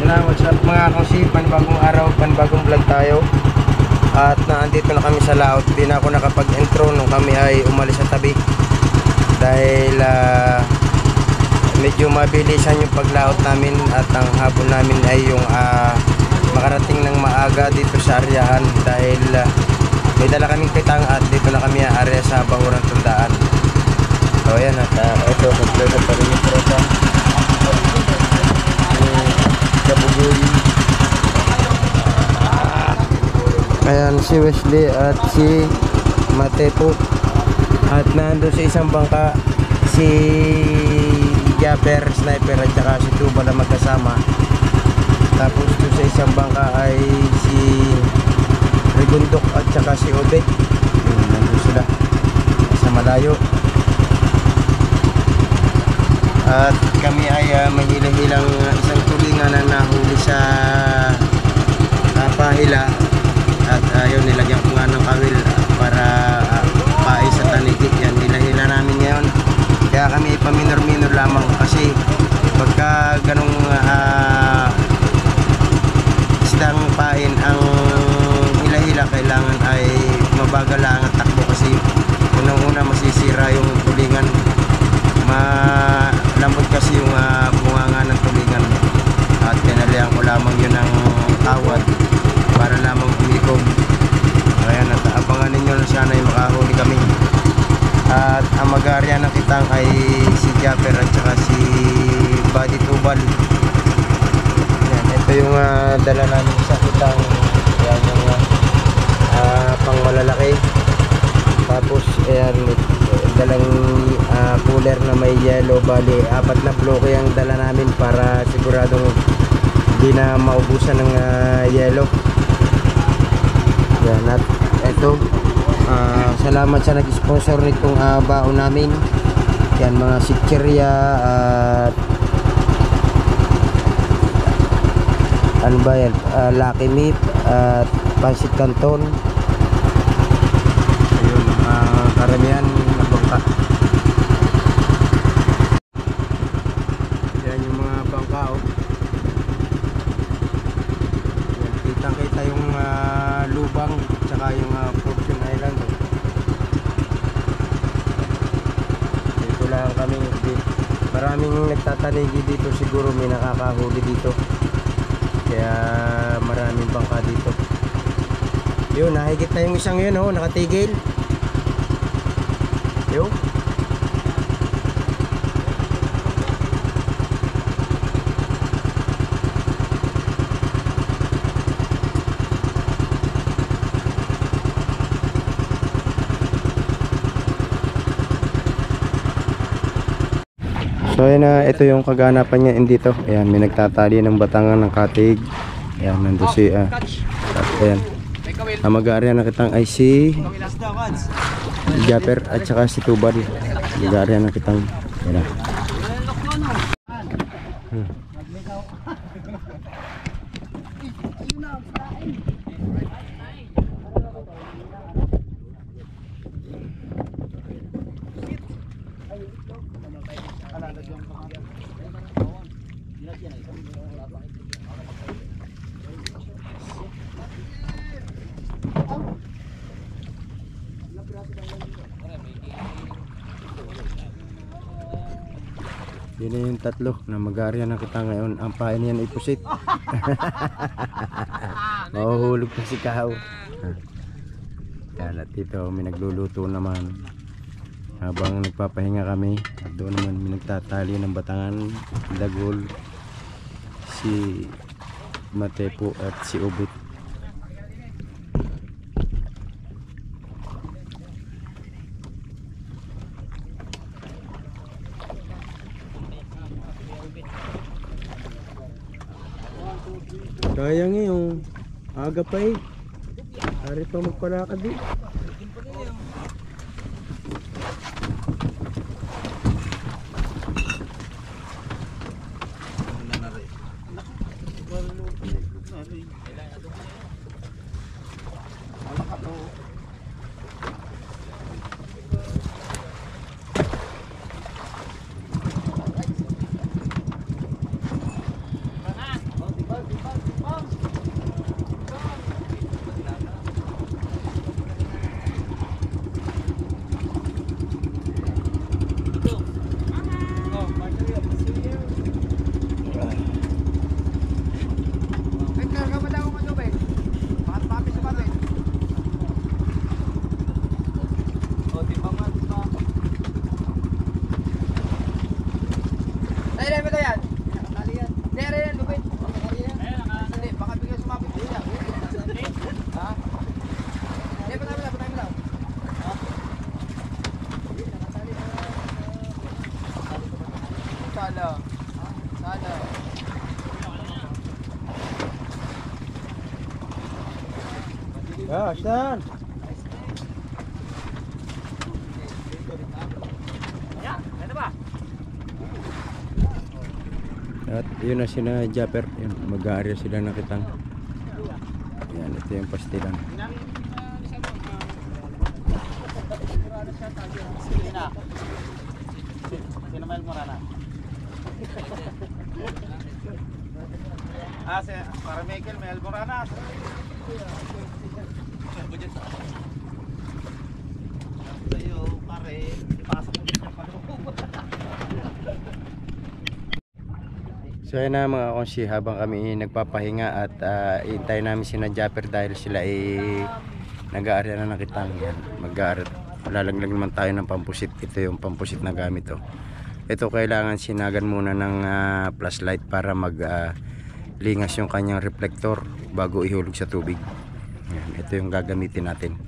What's up mga kasi, panibagong araw, panibagong vlog tayo. At naandito na kami sa laot. Di na ako nakapag-intro nung kami ay umalis sa tabi. Dahil medyo mabilisan yung paglaot namin. At ang habol namin ay yung makarating ng maaga dito sa aryahan. Dahil may dala kaming kitang at dito na kami area sa Bahurang Tundaan. So ayan at ito, nagplano pa rin yung tropa. Kabugoy. Ayan si Wesley at si Matepo. At nando sa isang bangka si Japper, Sniper at saka si Tuba na magkasama. Tapos doon sa isang bangka ay si Rigundok at saka si Obet. Nando sila sa malayo. At kami ay may hilang isang tulingan na nahuli sa pahila. At ayun, nilagyan ko nga ng kawil para paay sa tanigit. Yan, hila namin ngayon. Kaya kami paminor-minor lamang kasi pagka ganong isdang pain ang hila-hila, kailangan ay mabagal lang ang takbo kasi unang-una masisira yung tulingan. Malambot kasi yung bunganga ng tulingan at kinalihan ko lamang yun ng tawad para lamang umikog. Ayan, at abangan ninyo na sana ay makahuli kami. At ang mag-aarya ng kitang ay si Japper at saka si Buddy Tubal. Ayan, ito yung dala namin sa kitang. Ayan yung pang malalaki. Tapos ayan, dalang cooler na may yellow. Bali, 4 na bloke ang dala namin para siguradong hindi na maubusan ng yellow. Yan, at eto, salamat sa nag-sponsor nitong baon namin. Yan, mga sikirya at ano ba yan, Lucky Meat at Pansit Canton. Ayun, karamihan na bangka. Yan yung mga bangka, oh. Yan, kitang-kita yung lubang tsaka yung Fortune Island, oh. Dito lang kami, maraming nagtatanigi dito, siguro may nakakahuli dito. Kaya maraming bangka dito. Yun, nahigit na yung isang yun, oh, nakatigil. Yun. So ayan na, ito yung kaganapan niya dito. Ayan, may nagtatali ng batangan ng katig. Ayan, nandun si ayan. Ang mag-aarya na kitang ay si Japper at saka si Tubal. Mag-aarya na kitang. Ayan na. Yun na yung tatlo na mag-aarya na kita ngayon. Ang pain yan ay pusit. Mahuhulog pa si Kao. Yan, at dito may nagluluto naman habang nagpapahinga kami. At doon naman may nagtatali ng batangan, dagol, si Matepo at si Ubit. Sayang yung aga pa eh. Hari pa magpalakad eh. Ya, Stan. At yun na sina Japper, yun, mag-aarya sila ng kitang. Yan, ito yung pastilan. Sino Mel Morana? Para Michael Mel Morana. Budget sa sa'yo, pare. Ipasok mo dito pa loob. So yun na mga konsi, habang kami nagpapahinga at iintay namin sina Japper dahil sila ay nag-aarya na ng kitang. Yan, mag-aarya. Lalaglag naman tayo ng pampusit. Ito yung pampusit na gamit. Oh. Ito kailangan sinagan muna ng flashlight para lingas yung kanyang reflector bago ihulog sa tubig. Yan, ito yung gagamitin natin.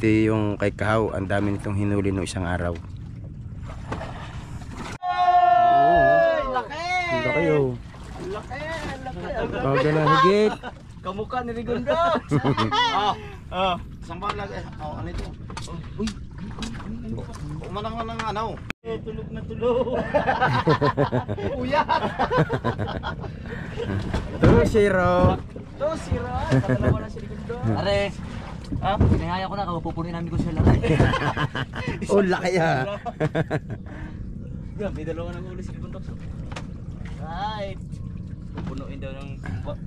Ito yung kay Kahaw. Ang dami nitong hinuli no isang araw. Laki oh. Laki. Baga na higit. Kamukha ni Rigondo. Isang balag. Ano ito? Uy. Umanang ng ano. Tulog na tulog. Uyak. 2-0. 2-0. Padalawa na si Rigondo. Are. Pinahaya ko na. Pupunuin namin ko sila. Oh, laki ah. May dalawa ng ulo si Rigondo. Right. Pupunuin daw ng laki.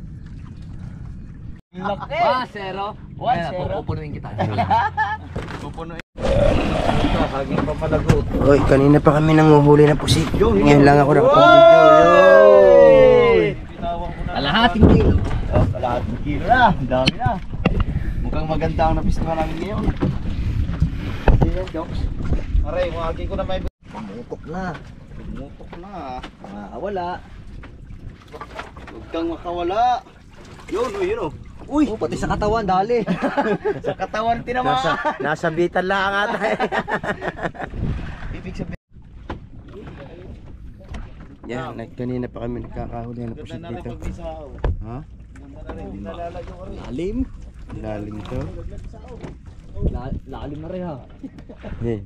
1-0. 1-0. Pupunuin kita. Pupunuin. Kaging papalago. Oy, kanina pa kami nanguhuli ng pusit. Ngayon lang ako nakapag-video. Kalahating kilo. Kalahating kilo na. Ang dami na. Mukhang maganda ang napisma namin ngayon. Ayan, jokes. Aray, wagi ko na may pumutok na. Pumutok na. Makawala. Huwag kang makawala. Yun, yun o. Uy, pati sa katawan, dali. Sa katawan, tinama. Nasa bitan lang ata. Ibig sabihin. Yan, kanina pa kami nagkakahuli ng pusit dito. Ha? Lalim. Lalim to. Lalim na rin ha. Hey.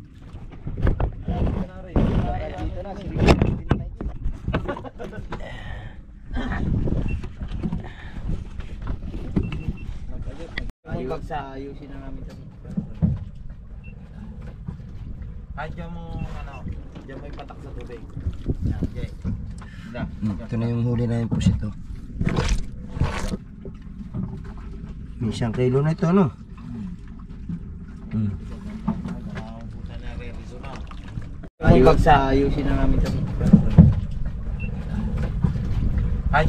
Ayusin na namin ito. Diyan mo ano, diyan mo ipatak sa tubig. Yan, okay. Ito na yung huli na yung pusit to. May 1 kilo na ito, no? Ayusin na namin ito.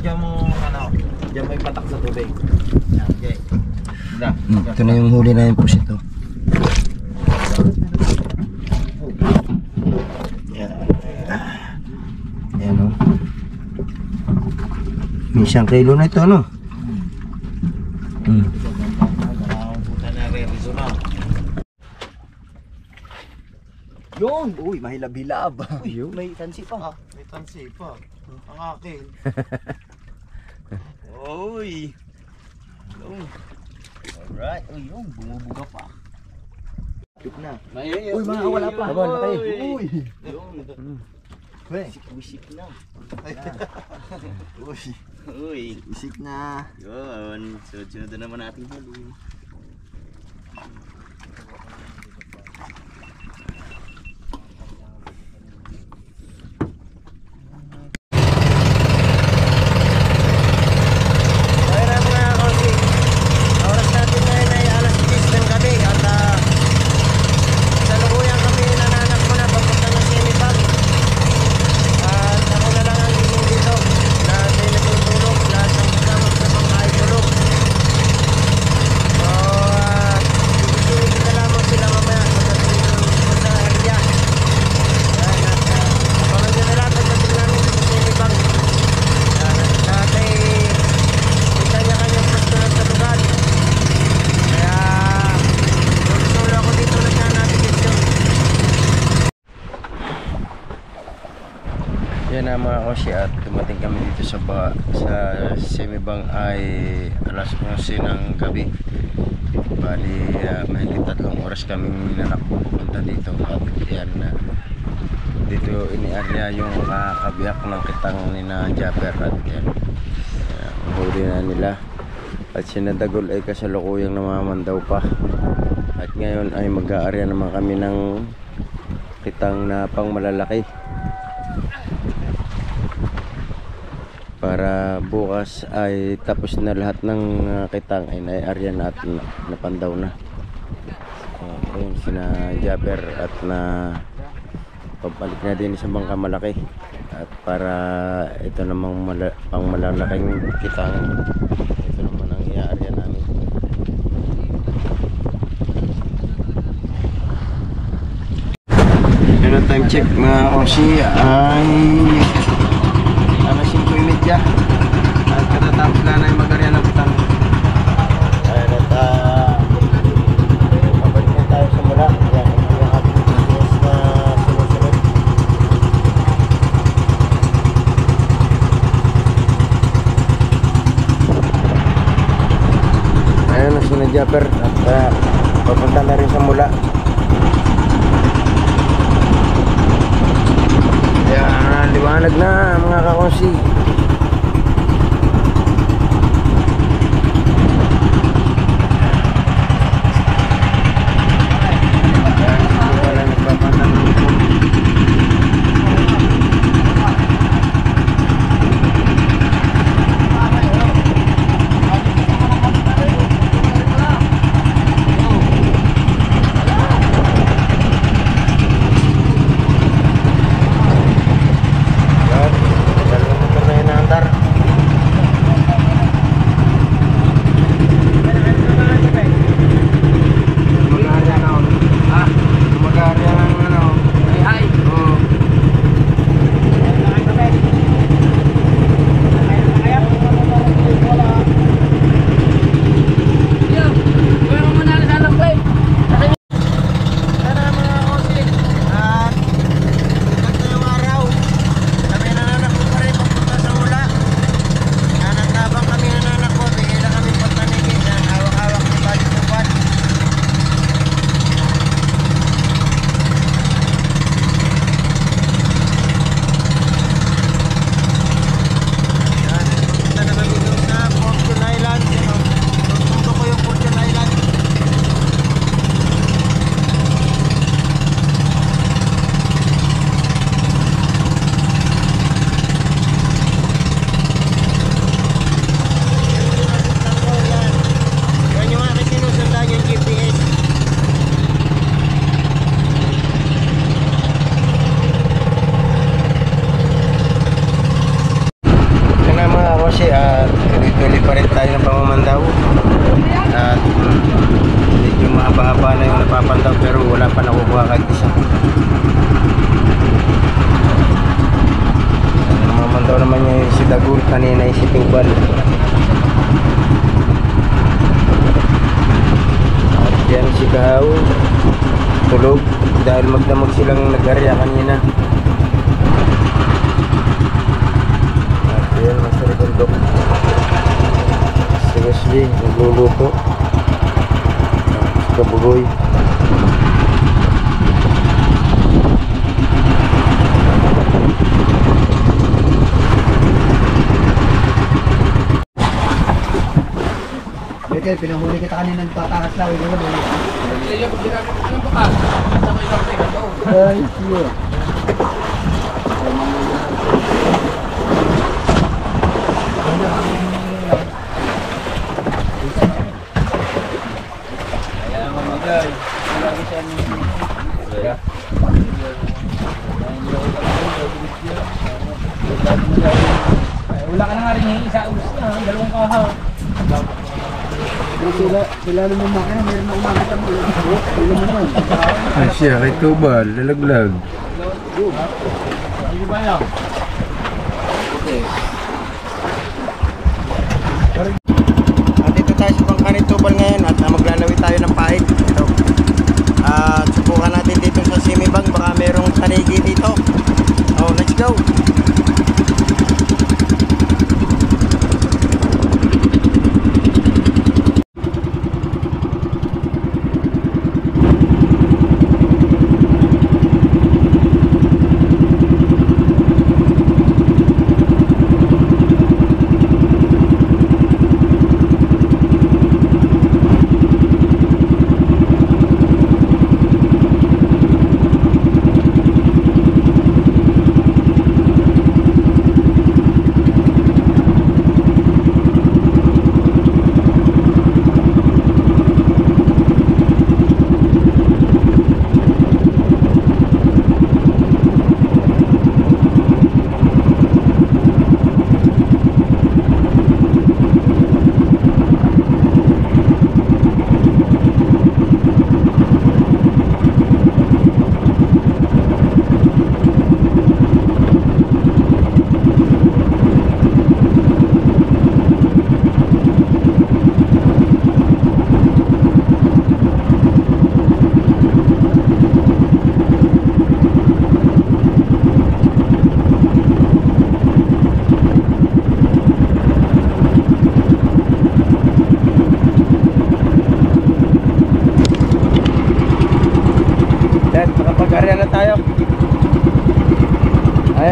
Diyan mo ano, diyan mo ipatak sa tubig. Yan, okay. Ito na yung huli na yung pusit to. Ayan o. May 1 kilo na ito, no? Yun! Uy, mahilab-hilab. Uy, may tansi pa. May tansi pa. Ang akin. Uy! Alright. Uy, yun. Bumubuga pa. Tip na. Uy, mga wala pa. Abon, laki. Uy! Yun. Wisik na. Uy. Wisik na. Yun. Sunod na naman natin huli. Yan na mga kosi, at dumating kami dito sa Semibang ay alas 11 ng gabi. Bali, mahigit 3 oras kaming nanakbo punta dito. At yan na dito iniarya yung kabiyak ng kitang ni na Japper. At yan, huli na nila. At sinadagol ay kasalukuyang namamandaw pa. At ngayon ay mag-aarya naman kami ng kitang na pang malalaki. Para bukas ay tapos na lahat ng kitang ay naiarya na at napandaw na. Ayun sina Japper at na pabalik na din sa bangka malaki. At para ito namang pang malalaking kitang, ito naman ang iaarya namin. Pero time check mga kasi ay alas 5:30 at katatapos na na yung mag-arya ng kitang. At pabalik na tayo sa mula. Yan yung ating business na sumusunod. Ayun na si Japper at papunta na rin sa mula. Yan, liwanag na mga kakonsi. Tuloy-tuloy pa rin tayo ng pamamandaw. At medyo mahaba-haba na yung napapandaw pero wala pa nakukuha kahit isa. Namamandaw naman niya si Dagul, kanina yung si Tubal. At yan si Kahaw, tulog dahil magdamag silang nag-arya kanina. At yan, Master Kondok. Si Wesley, nagluluto. Si Kabugoy. Michael, pinahuli kita kanina ng tatakas lang. Ay, siya. Wala ka na nga rin yung isa ulos na, dalawang kahaw. Sila naman makina, meron na umakita mo. Sila naman. Ay siya, kay Tubal, lalaglag. Hindi ba yan? Dito tayo sa bangka ni Tubal ngayon at maglalawit tayo ng pahit. Ito. Subukan natin dito sa Simibang, baka merong tanigi dito. Oh, let's go!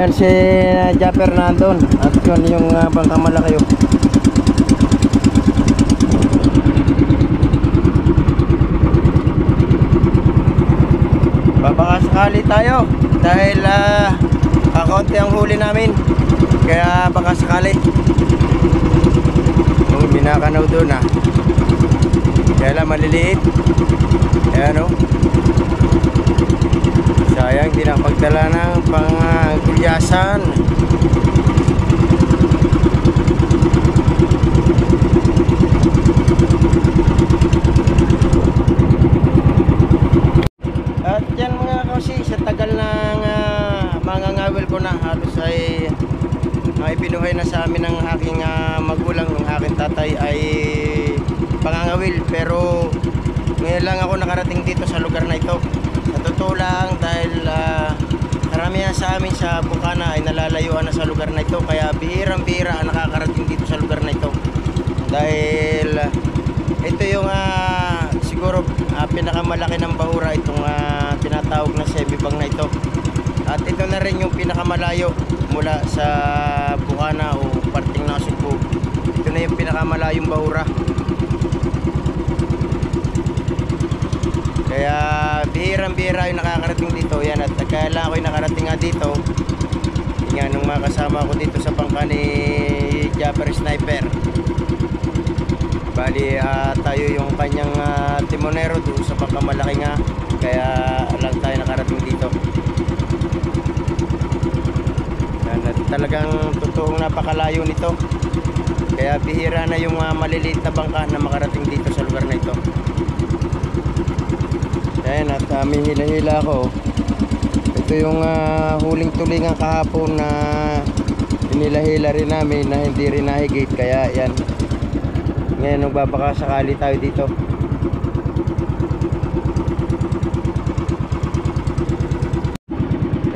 Ayan si Japper nandun. At yun yung bangkang malaki oh. Baka sakali tayo dahil kaunti ang huli namin, kaya baka sakali. Minakanaw doon kaya lang maliliit. Ayan o, sayang di na pagdala ng pang-gulyasan. At yan mga kasi sa tagal ng mga ngawil ko na halos ay ibinuhay na sa amin ng aking magulang. Ng aking tatay ay pangangawil, pero ngayon lang ako nakarating dito sa lugar na ito. Sa totoo lang, dahil karamihan sa amin sa Bukana ay nalalayuan na sa lugar na ito, kaya bihirang-bihira ang nakakarating dito sa lugar na ito. Dahil ito yung siguro pinakamalaki ng bahura, itong tinatawag na semibang na ito. At ito na rin yung pinakamalayo mula sa Bukana o parting Nasugbo. Ito na yung pinakamalayong bahura. Kaya bihirang-bihira yung nakakarating dito. Yan, at kaya lang ako'y nakarating nga dito. Yan, nung mga kasama ko dito sa bangka ni Japper Sniper. Bali tayo yung kanyang timonero doon sa bangka malaki nga. Kaya lang tayo nakarating dito. Yan, at talagang totoong napakalayo nito. Kaya bihira na yung maliliit na bangka na makarating dito sa lugar na ito. Ayan, at may hila-hila ako. Ito yung huling tulingan kahapon na hinila-hila rin namin na hindi rin nahigit. Kaya yan, ngayon nagbabakasakali tayo dito.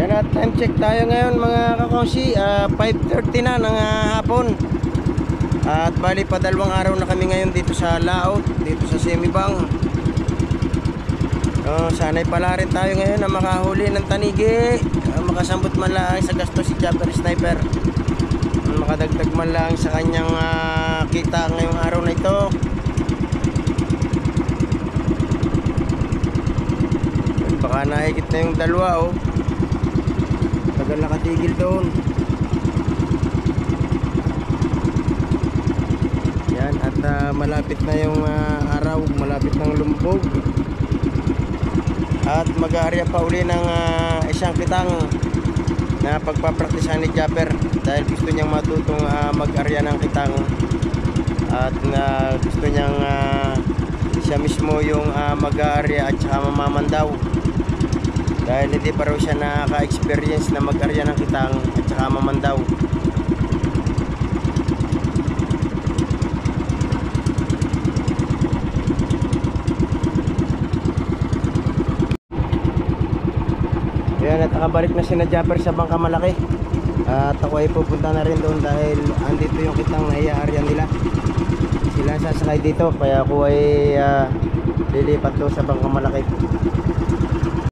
Yan, at time check tayo ngayon mga kakongsi, 5:30 na ng hapon. At bali pa 2 araw na kami ngayon dito sa laot, dito sa Semibang. Sana'y pala rin tayo ngayon na makahuli ng tanigi, makasambot man lang sa gasto si Japper Sniper, makadagdag man lang sa kanyang kita ngayong araw na ito. Baka nahigit na yung 2 oh. Tagal nakatigil doon. Yan, at malapit na yung araw, malapit ng lumbog. At mag-aarya pa uli ng isang kitang na pagpapraktisan ni Japper, dahil gusto niyang matutong mag-aarya ng kitang. At gusto niyang siya mismo yung mag-aarya at saka mamamandaw, dahil hindi pa raw siya nakaka-experience na mag-aarya ng kitang at saka mamandaw. Ayan, at nakabalik na si na Japper sa bangka malaki. At ako ay pupunta na rin doon dahil andito yung kitang na iaaryan nila. Sila sasakay dito, kaya ako ay lilipat doon sa bangka malaki.